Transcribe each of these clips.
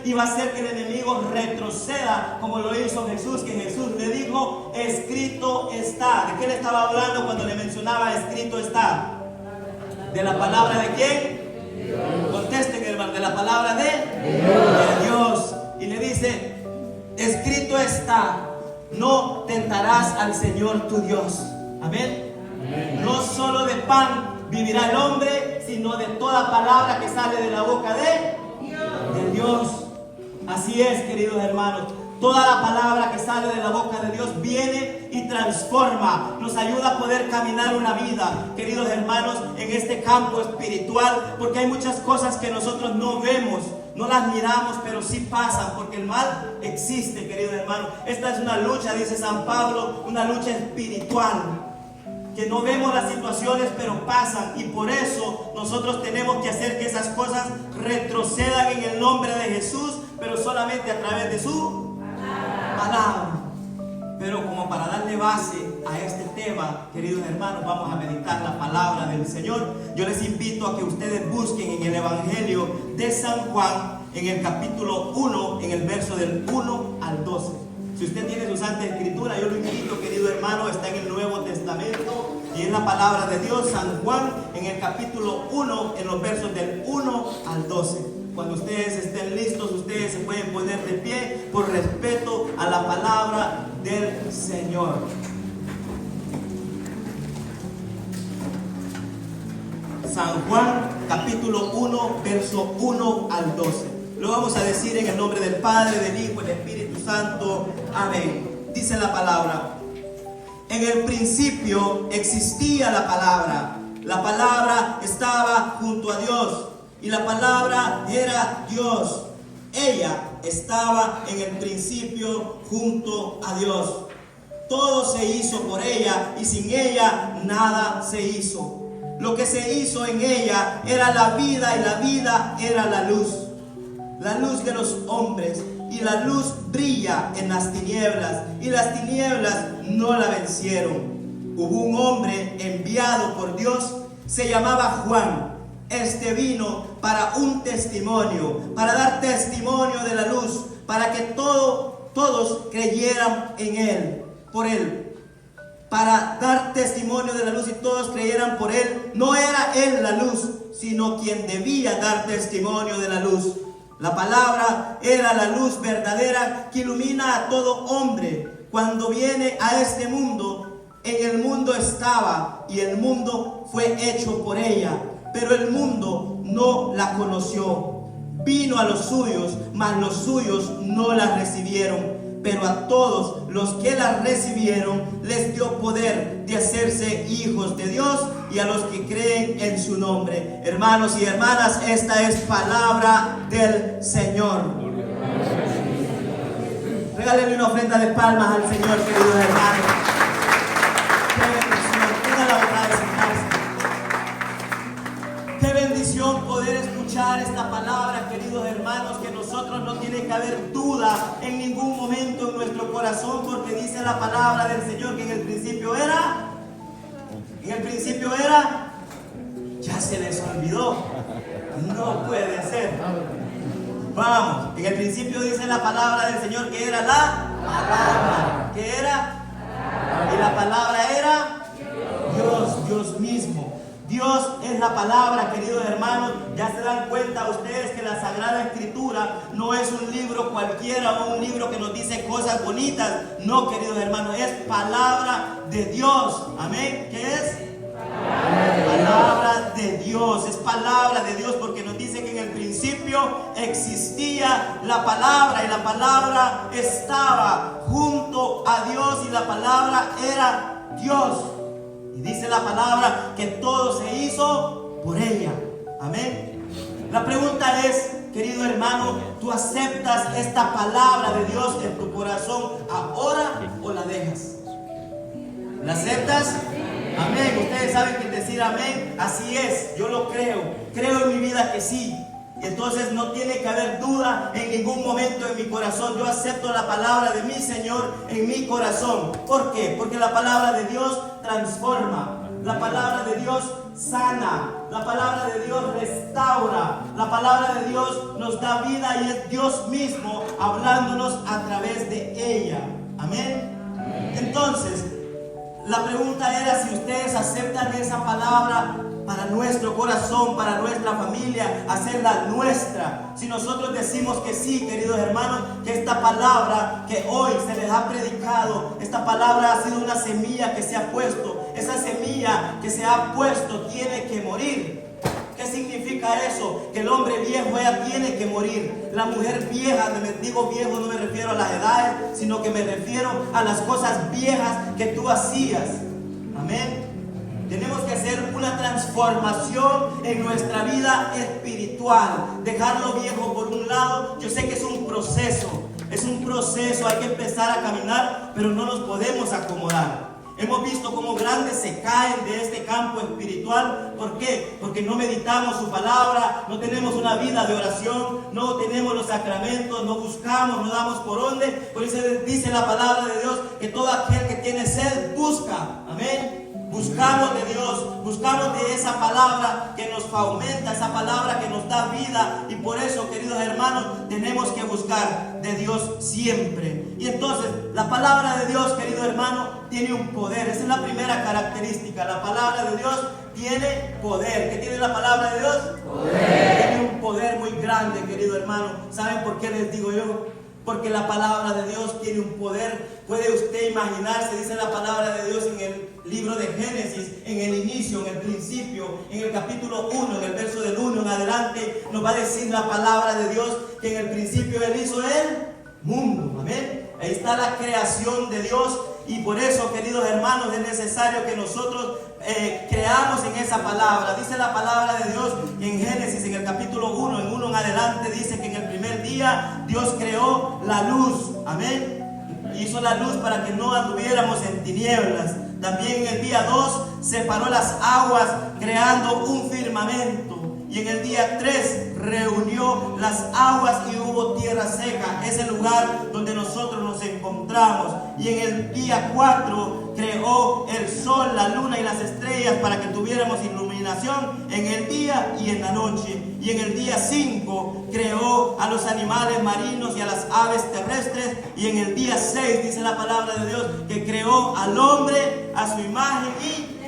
y va a hacer que el enemigo retroceda, como lo hizo Jesús, que Jesús le dijo, escrito está. ¿De qué le estaba hablando cuando le mencionaba escrito está? ¿De la palabra de quién? Dios. Contesten, hermano, de la palabra de Dios. Y le dice, escrito está, no tentarás al Señor tu Dios. Amén. No solo de pan vivirá el hombre, sino de toda palabra que sale de la boca de Dios. Así es, queridos hermanos. Toda la palabra que sale de la boca de Dios viene y transforma, nos ayuda a poder caminar una vida, queridos hermanos, en este campo espiritual, porque hay muchas cosas que nosotros no vemos, no las miramos, pero sí pasan, porque el mal existe, queridos hermanos. Esta es una lucha, dice San Pablo, una lucha espiritual, que no vemos las situaciones, pero pasan, y por eso nosotros tenemos que hacer que esas cosas retrocedan en el nombre de Jesús, pero solamente a través de su palabra. Pero como para darle base a este tema, queridos hermanos, vamos a meditar la palabra del Señor. Yo les invito a que ustedes busquen en el Evangelio de San Juan, en el capítulo 1, en el verso del 1 al 12. Si usted tiene su Santa Escritura, yo lo invito, querido hermano, está en el Nuevo Testamento y es la palabra de Dios. San Juan, en el capítulo 1, en los versos del 1 al 12. Cuando ustedes estén listos, ustedes se pueden poner de pie por respeto a la palabra del Señor. San Juan, capítulo 1, verso 1 al 12. Lo vamos a decir en el nombre del Padre, del Hijo y del Espíritu Santo. Amén. Dice la palabra: en el principio existía la palabra. La palabra estaba junto a Dios y la palabra era Dios. Ella estaba en el principio junto a Dios. Todo se hizo por ella y sin ella nada se hizo. Lo que se hizo en ella era la vida y la vida era la luz de los hombres, y la luz brilla en las tinieblas y las tinieblas no la vencieron. Hubo un hombre enviado por Dios, se llamaba Juan. Este vino para un testimonio, para dar testimonio de la luz, para que todos creyeran en él, por él. Para dar testimonio de la luz y todos creyeran por él. No era él la luz, sino quien debía dar testimonio de la luz. La palabra era la luz verdadera que ilumina a todo hombre. Cuando viene a este mundo, en el mundo estaba y el mundo fue hecho por ella, pero el mundo no la conoció. Vino a los suyos, mas los suyos no la recibieron. Pero a todos los que la recibieron les dio poder de hacerse hijos de Dios, y a los que creen en su nombre. Hermanos y hermanas, esta es palabra del Señor. Regálenle una ofrenda de palmas al Señor, queridos hermanos. Qué bendición, tengan la bondad de sentarse. Qué bendición poder escuchar esta palabra, queridos hermanos, que nosotros no tiene que haber duda en ningún momento en nuestro corazón, porque dice la palabra del Señor que en el principio era, ya se les olvidó. No puede ser. Vamos, en el principio dice la palabra del Señor que era la palabra. ¿Qué era? Y la palabra era Dios mismo. Dios es la palabra, queridos hermanos. Ya se dan cuenta ustedes que la Sagrada Escritura no es un libro cualquiera o un libro que nos dice cosas bonitas. No, queridos hermanos, es palabra de Dios. Amén. ¿Qué es? Palabra de Dios. Es palabra de Dios porque nos dice que en el principio existía la palabra y la palabra estaba junto a Dios y la palabra era Dios. Y dice la palabra que todo se hizo por ella. Amén. La pregunta es, querido hermano, ¿tú aceptas esta palabra de Dios en tu corazón ahora o la dejas? ¿La aceptas? Amén. Ustedes saben que decir amén, así es. Yo lo creo. Creo en mi vida que sí. Entonces no tiene que haber duda en ningún momento en mi corazón. Yo acepto la palabra de mi Señor en mi corazón. ¿Por qué? Porque la palabra de Dios transforma. La palabra de Dios sana, la palabra de Dios restaura, la palabra de Dios nos da vida y es Dios mismo hablándonos a través de ella. Amén. Entonces, la pregunta era si ustedes aceptan esa palabra para nuestro corazón, para nuestra familia, hacerla nuestra. Si nosotros decimos que sí, queridos hermanos, que esta palabra que hoy se les ha predicado, esta palabra ha sido una semilla que se ha puesto. Esa semilla que se ha puesto tiene que morir. ¿Qué significa eso? Que el hombre viejo ya tiene que morir. La mujer vieja, digo viejo, no me refiero a las edades, sino que me refiero a las cosas viejas que tú hacías. Amén. Tenemos que hacer una transformación en nuestra vida espiritual. Dejar lo viejo por un lado. Yo sé que es un proceso, hay que empezar a caminar, pero no nos podemos acomodar. Hemos visto cómo grandes se caen de este campo espiritual. ¿Por qué? Porque no meditamos su palabra, no tenemos una vida de oración, no tenemos los sacramentos, no buscamos, no damos por dónde. Por eso dice la palabra de Dios que todo aquel que tiene sed busca. Amén. Buscamos de Dios, buscamos de esa palabra que nos aumenta, esa palabra que nos da vida. Y por eso, queridos hermanos, tenemos que buscar de Dios siempre. Y entonces, la palabra de Dios, querido hermano, tiene un poder. Esa es la primera característica. La palabra de Dios tiene poder. ¿Qué tiene la palabra de Dios? Poder. Tiene un poder muy grande, querido hermano. ¿Saben por qué les digo yo? Porque la palabra de Dios tiene un poder. Puede usted imaginarse, dice la palabra de Dios en el libro de Génesis, en el inicio, en el principio, en el capítulo 1, en el verso del 1 en adelante, nos va a decir la palabra de Dios que en el principio Él hizo el mundo. Amén. Ahí está la creación de Dios. Y por eso, queridos hermanos, es necesario que nosotros creamos en esa palabra. Dice la palabra de Dios en Génesis, en el capítulo 1, en 1 en adelante, dice que en el primer día Dios creó la luz. Amén. Hizo la luz para que no anduviéramos en tinieblas. También en el día 2 separó las aguas creando un firmamento. Y en el día 3 reunió las aguas y hubo tierra seca, ese lugar donde nosotros nos encontramos. Y en el día 4 creó el sol, la luna y las estrellas para que tuviéramos iluminación en el día y en la noche. Y en el día 5 creó a los animales marinos y a las aves terrestres. Y en el día 6 dice la palabra de Dios que creó al hombre a su imagen y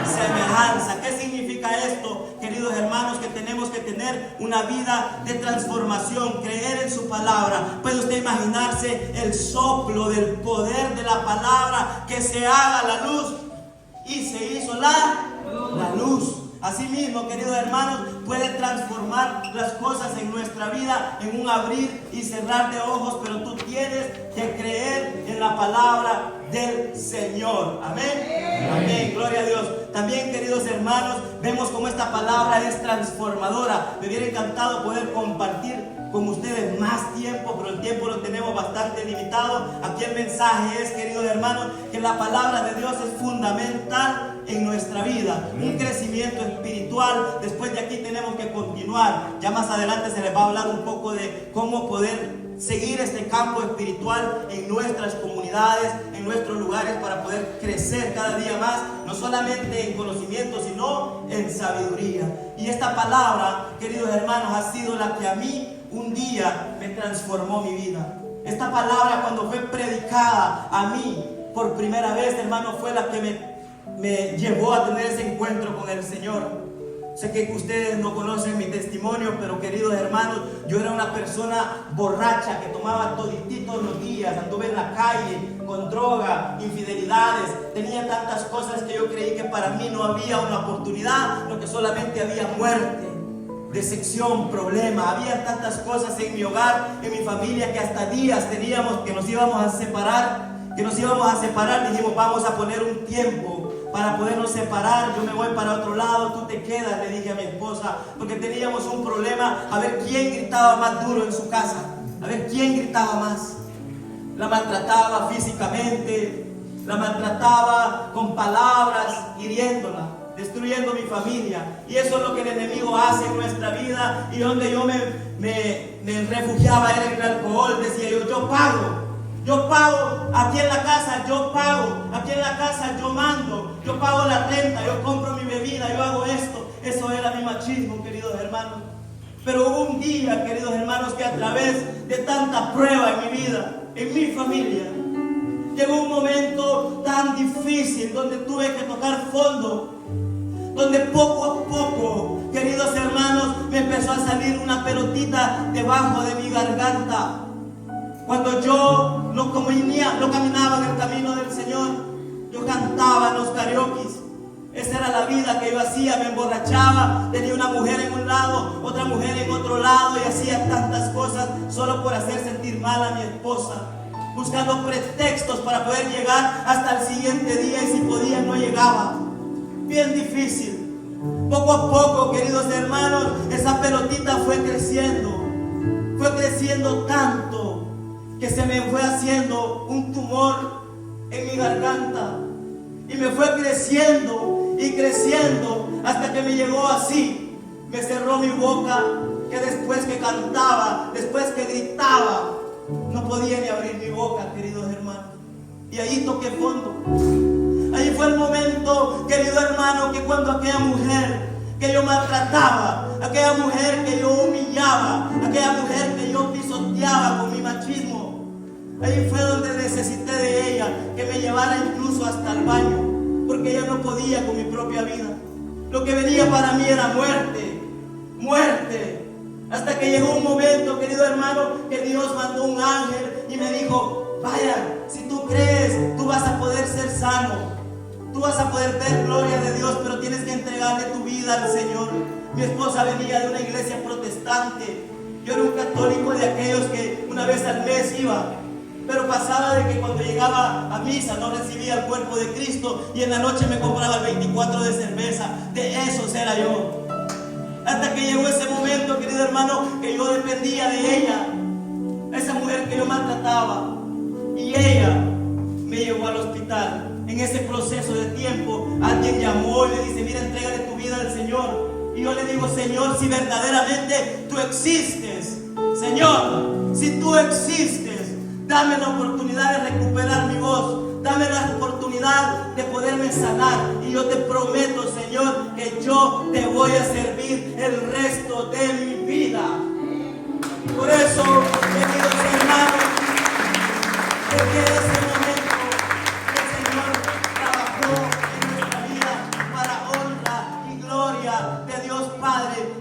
semejanza. ¿Qué significa esto, queridos hermanos? Que tenemos que tener una vida de transformación, creer en su palabra. ¿Puede usted imaginarse el soplo del poder de la palabra? Que se haga la luz y se hizo la luz. Asimismo, queridos hermanos, puede transformar las cosas en nuestra vida en un abrir y cerrar de ojos, pero tú tienes que creer en la palabra del Señor. Amén. Amén. Gloria a Dios. También, queridos hermanos, vemos cómo esta palabra es transformadora. Me hubiera encantado poder compartir con ustedes más tiempo, pero el tiempo lo tenemos bastante limitado. Aquí el mensaje es, queridos hermanos, que la palabra de Dios es fundamental en nuestra vida, un crecimiento espiritual. Después de aquí tenemos que continuar. Ya más adelante se les va a hablar un poco de cómo poder seguir este campo espiritual en nuestras comunidades, en nuestros lugares, para poder crecer cada día más, no solamente en conocimiento, sino en sabiduría. Y esta palabra, queridos hermanos, ha sido la que a mí un día me transformó mi vida. Esta palabra, cuando fue predicada a mí por primera vez, hermano, fue la que me llevó a tener ese encuentro con el Señor. Sé que ustedes no conocen mi testimonio, pero queridos hermanos, yo era una persona borracha que tomaba todititos los días, anduve en la calle con droga, infidelidades, tenía tantas cosas que yo creí que para mí no había una oportunidad, lo que solamente había muerte, decepción, problema. Había tantas cosas en mi hogar, en mi familia, que hasta días teníamos que nos íbamos a separar, dijimos, vamos a poner un tiempo para podernos separar. Yo me voy para otro lado, tú te quedas, le dije a mi esposa, porque teníamos un problema, a ver quién gritaba más duro en su casa, a ver quién gritaba más. La maltrataba físicamente, la maltrataba con palabras, hiriéndola, destruyendo mi familia. Y eso es lo que el enemigo hace en nuestra vida. Y donde yo me refugiaba era en el alcohol. Decía yo pago. Yo pago aquí en la casa, yo pago aquí en la casa, yo mando, yo pago la renta, yo compro mi bebida, yo hago esto. Eso era mi machismo, queridos hermanos. Pero hubo un día, queridos hermanos, que a través de tanta prueba en mi vida, en mi familia, llegó un momento tan difícil donde tuve que tocar fondo, donde poco a poco, queridos hermanos, me empezó a salir una pelotita debajo de mi garganta. Cuando yo no caminaba en el camino del Señor, yo cantaba en los karaokes. Esa era la vida que yo hacía, me emborrachaba, tenía una mujer en un lado, otra mujer en otro lado y hacía tantas cosas solo por hacer sentir mal a mi esposa, buscando pretextos para poder llegar hasta el siguiente día y si podía no llegaba. Bien difícil. Poco a poco, queridos hermanos, esa pelotita fue creciendo tanto que se me fue haciendo un tumor en mi garganta y me fue creciendo y creciendo hasta que me llegó así, me cerró mi boca, que después que cantaba, después que gritaba, no podía ni abrir mi boca, queridos hermanos, y ahí toqué fondo. Ahí fue el momento, querido hermano, que cuando aquella mujer que yo maltrataba, aquella mujer que yo humillaba, aquella mujer que yo pisoteaba con mi machismo, ahí fue donde necesité de ella, que me llevara incluso hasta el baño, porque ella no podía con mi propia vida. Lo que venía para mí era muerte, muerte. Hasta que llegó un momento, querido hermano, que Dios mandó un ángel y me dijo: vaya, si tú crees, tú vas a poder ser sano. Tú vas a poder ver gloria de Dios, pero tienes que entregarle tu vida al Señor. Mi esposa venía de una iglesia protestante. Yo era un católico de aquellos que una vez al mes iba. Pero pasaba de que cuando llegaba a misa no recibía el cuerpo de Cristo y en la noche me compraba el 24 de cerveza. De esos era yo. Hasta que llegó ese momento, querido hermano, que yo dependía de ella. Esa mujer que yo maltrataba. Y ella me llevó al hospital. En ese proceso de tiempo, alguien llamó y le dice: mira, entrégale tu vida al Señor. Y yo le digo: Señor, si verdaderamente tú existes, Señor, si tú existes, dame la oportunidad de recuperar mi voz, dame la oportunidad de poderme sanar. Y yo te prometo, Señor, que yo te voy a servir el resto de mi vida. Por eso, queridos hermanos, desde ese momento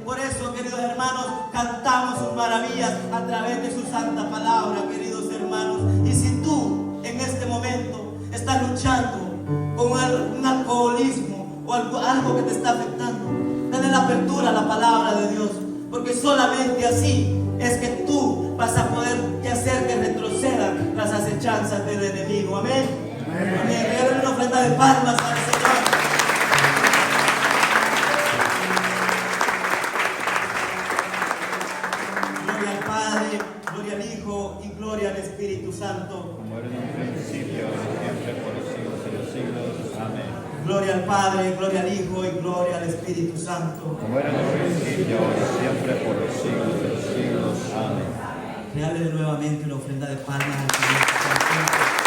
por eso, queridos hermanos, cantamos sus maravillas a través de su santa palabra, queridos hermanos. Y si tú en este momento estás luchando con un alcoholismo o algo que te está afectando, dale la apertura a la palabra de Dios, porque solamente así es que tú vas a poder hacer que retrocedan las acechanzas del enemigo. Amén. Amén. Regalen una ofrenda de palmas al Señor. Gloria al Hijo y gloria al Espíritu Santo. Como era en un principio, siempre, por los siglos de los siglos. Amén. Gloria al Padre, gloria al Hijo y gloria al Espíritu Santo. Como era en un principio, siempre, por los siglos de los siglos. Amén. Regálele nuevamente una ofrenda de palmas al Señor.